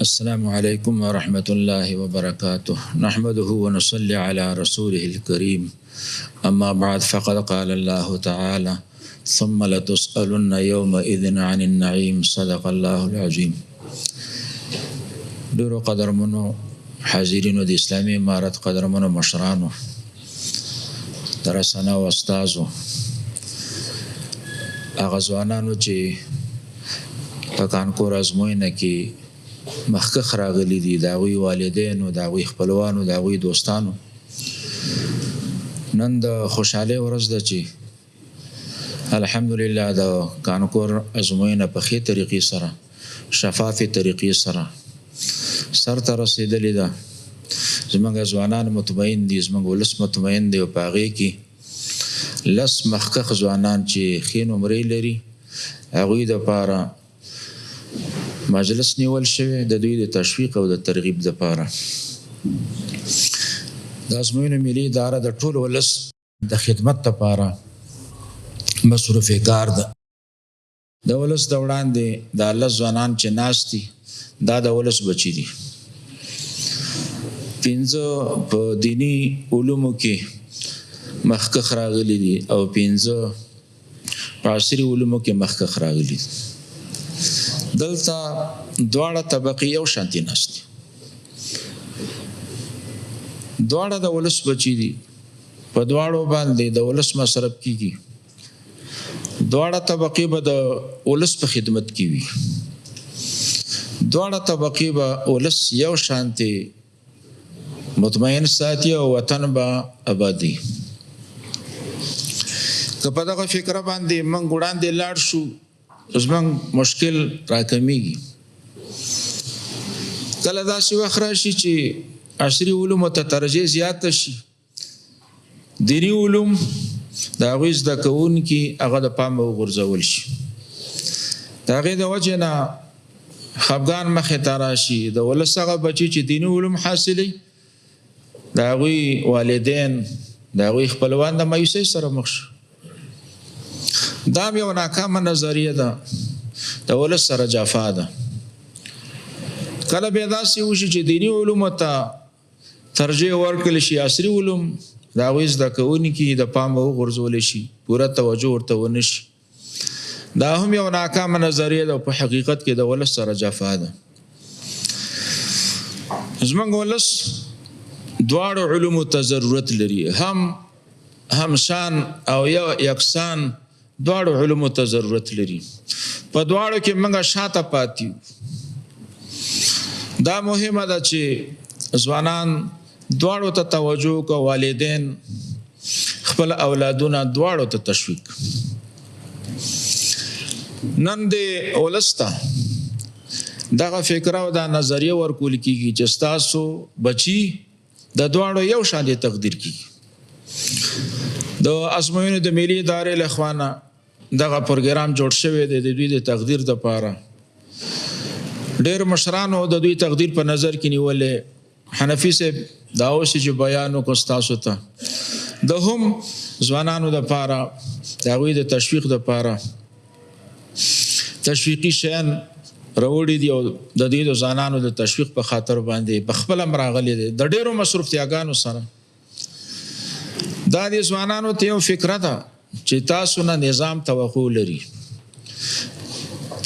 السلام عليكم ورحمة الله وبركاته. نحمده ونصلي على رسوله الكريم. أما بعد فقد قال الله تعالى: ثم لتسألن يومئذ عن النعيم. صدق الله العظيم. ډیرو قدرمنو حاضرینو د اسلامي امارت قدرمنو مشرانو درسانه او استادو هغه ځوانانو چې په کانکور ازموینه کې مخکښ راغلي دي، د هغوی والدینو، د هغوی خپلوانو، د هغوی دوستانو، نن د خوشحالۍ ورځ ده چې الحمدلله د کانکور ازموینه په ښې طریقې سره، شفافې طریقې سره سر ته رسېدلې ده. زموږ ځوانان مطمئن دي، زموږ ولس مطمئن دی، او په هغې کې 10 مخکښ ځوانان چې ښې نمرې لري هغوی دپاره مجلس نیول شوی د دوی د تشویق او د ترغیب دپاره. د ازموینو ملي اداره د ټول ولس د خدمت دپاره مصروف کار ده. د ولس د وړاندې دا 10 ځوانان چې ناست دي دا د ولس بچي دي. 15 په دیني علومو کې مخکښ راغلي دي او 15 په عصري علومو کې مخکښ راغلي دي. دلته دواړه طبقې یو شانتي ناست دي، دواړه د ولس بچي دي، په دواړو باندې د ولس مصرف کیږي، دواړه طبقې به د ولس په خدمت کې وي، دواړه طبقې به ولس یو شانتي مطمئن ساتي او وطن به آبادي. که په دغه فکره باندې موږ وړاندې لاړ شو زموږ مشکل راکمیږي. کله داسې وخت راشي چې عصري علومو ته ترجیح زیاته شي، دیني علوم د هغوی زده کوونکي هغه د پامه وغورځول شي، د هغې د وجې نه خفګان مخې ته راشي. د ولس هغه بچي چې دیني علوم حاصلوي د هغوی والدین، د هغوی خپلوان د مایوسۍ سره مخ شي. دا یو ناکامه نظریه ده، د ولس سره جفا ده. کله بیا داسې وشي چې دیني علومو ته ترجیح ورکړل شي، عصري علوم د هغوی زده کوونکي د پامه وغورځولی شي، پوره توجه ورته ونه شي. دا هم یو ناکامه نظریه ده، په حقیقت کې د ولس سره جفا ده. زموږ ولس دواړو علومو ته ضرورت لري، هم شان او یکسان دواړو علومو ته ضرورت لري. په دواړو کې موږ شاته پاتې یو. دا مهمه ده چې ځوانان دواړو ته توجه وکړي، والدین خپل اولادونه دواړو ته تشویق. نن د ولس ته دغه فکر او دا نظریه ورکول کېږي چې ستاسو بچي د دواړو یو شان تقدیر کېږي. د ازموینو د ملي ادارې له خوا نه دغه پروګرام جوړ شوی دی د دوی د تقدیر دپاره. ډېر مشرانو د دوی تقدیر په نظر کې نیولې. حنفي صاحب دا اوس چې بیان وکړو ستاسو ته، د هم ځوانانو دپاره د هغوی د تشویق دپاره تشویقي شیان راوړي دي او د دې د ځوانانو د تشویق په خاطر باندې په خپله هم راغلي دي د ډېرو مصروفتیاګانو سره. دا د ځوانانو ته یو فکره ده چې تاسو نه نظام توقع لري،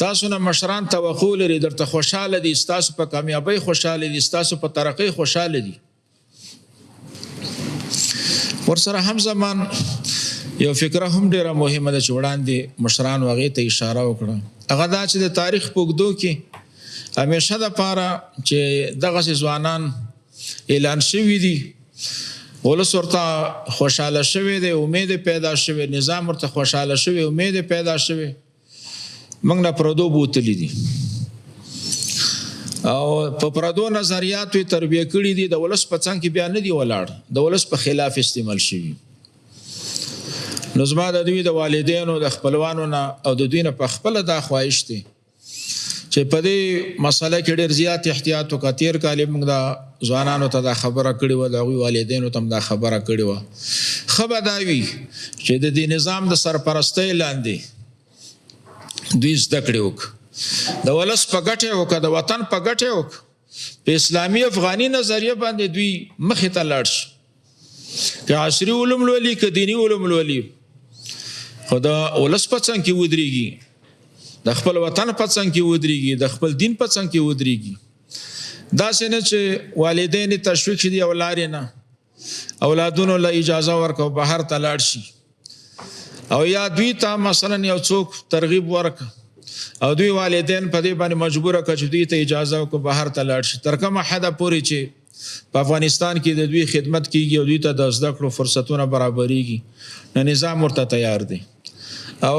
تاسو نه مشران توقع لري، درته خوشحاله دي، ستاسو په کامیابۍ خوشحاله دي، ستاسو په ترقۍ خوشحاله دي. ورسره همزمان یو فکره هم ډېره مهمه ده چې وړاندې مشرانو هغې ته اشاره وکړه، هغه دا چې د تاریخ په اوږدو کې همیشه دپاره چې دغسې ځوانان اعلان شوي دي، ولس ورته خوشحاله شوی دی، امید پیدا شوی، نظام ورته خوشحاله شوی، امید پیدا شوی، موږ نه پردو بوتلی دي او په پردو نظریاتو یې تربیه کړي دي، د ولس په څنګ کې بیا نه دي ولاړ، د ولس په خلاف استعمال شوي. نو زما د دوی د والدینو، د خپلوانو نه او د دوی نه په خپله دا خواهش دی چې په دې مسله کې ډېر زیات احتیاط وکړه. تېر کال موږ د ځوانانو ته دا خبره کړې وه، د هغوی والدینو ته هم دا خبره کړې وه. ښه به دا وي چې د دې نظام د سرپرستۍ لاندې دوی زده کړې وکړي، د ولس په ګټه وکړه، د وطن په ګټه وکړه. په اسلامي افغاني نظریه باندې دوی مخې ته لاړ شي که عصري علوم لولي که دیني علوم لولي خو د ولس په څنګ کې ودرېږي د خپل وطن په څنګ کې ودرېږي د خپل دین په څنګ کې ودرېږي داسې نه چې والدین تشویق شي او لارې نه اولادونو له اجازه ورکړو بهر ته لاړ شي او یا دوی ته مثلا یو څوک ترغیب ورکړه او دوی والدین په دې باندې مجبوره کړه چې دوی ته اجازه وکړو بهر ته لاړ شي تر کومه حده پورې چې په افغانستان کې د دوی خدمت کیږي او دوی ته د زده کړو فرصتونه برابرېږي نو نظام ورته تیار دی او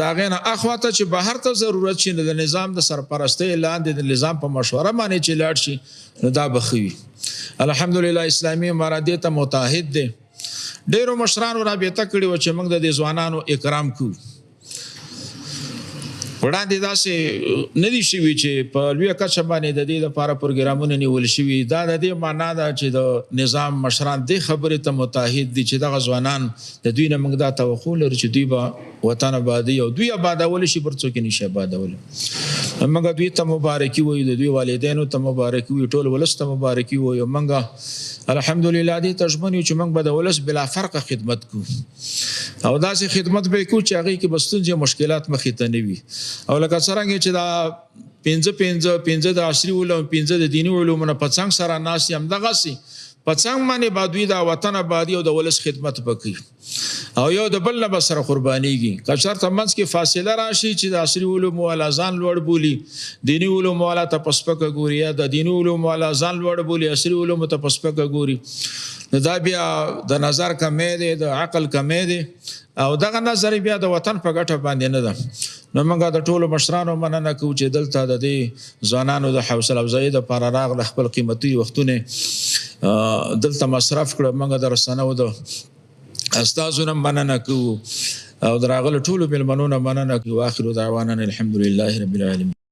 دا غینه اخواته چې بهر ته ضرورت شي د نظام د سرپرستی لاندې د نظام په مشوره باندې چې لاړ شي نو دا بخوي الحمدلله اسلامي امارات ته متحد دی ډیرو مشرانو رابطه کړې و چې موږ د ځوانانو اکرام کوو وړاندې داسې نه دي شوي چې په لویه کچه باندې د دې لپاره پروګرامونه نیول شوي دا د دې معنا ده چې د نظام مشران دې خبرې ته متحد دي چې دغه ځوانان د دوی نه موږ دا توقع لرو چې دوی به وطن آبادي او دوی آبادولی شي پر څوک نشي آبادولی موږ دوی ته مبارکي وایو د دوی والدینو ته مبارکي وایو ټول ولس ته مبارکي وایو موږ الحمدلله دې تجمن یو چې موږ به د ولس بلا فرق خدمت کوو او داسې خدمت به کوو چې هغې کې به ستونزې مشکلات مخې ته نه وي او لکه څرنګه چې دا پنځه د عصري علوم پنځه د دیني علومو نه په څنګ سره ناست یم دغسې په څنګ باندې به دوی د وطن آبادي او د ولس خدمت به کوي او یو د بل نه به سره قربانېږي که چېرته منځ کې فاصله راشي چې د عصري علومو والا ځان لوړ بولي دیني علومو والا ته په سپکه ګوري یا د دیني علومو والا ځان لوړ بولي عصري علومو ته په سپکه ګوري نو دا بیا د نظر کمی دی د عقل کمی دی او دغه نظر بیا د وطن په ګټه باندې نه ده نو موږ د ټولو مشرانو مننه کوو چې دلته د دې ځوانانو د حوصله افزایي دپاره راغله خپل قیمتي وختونه دلته مصرف کړه موږ د رسنیو د استازو نه مننه کوو او د راغلو ټولو مېلمنو نه مننه کوو واخر دعوانا الحمدلله رب العالمین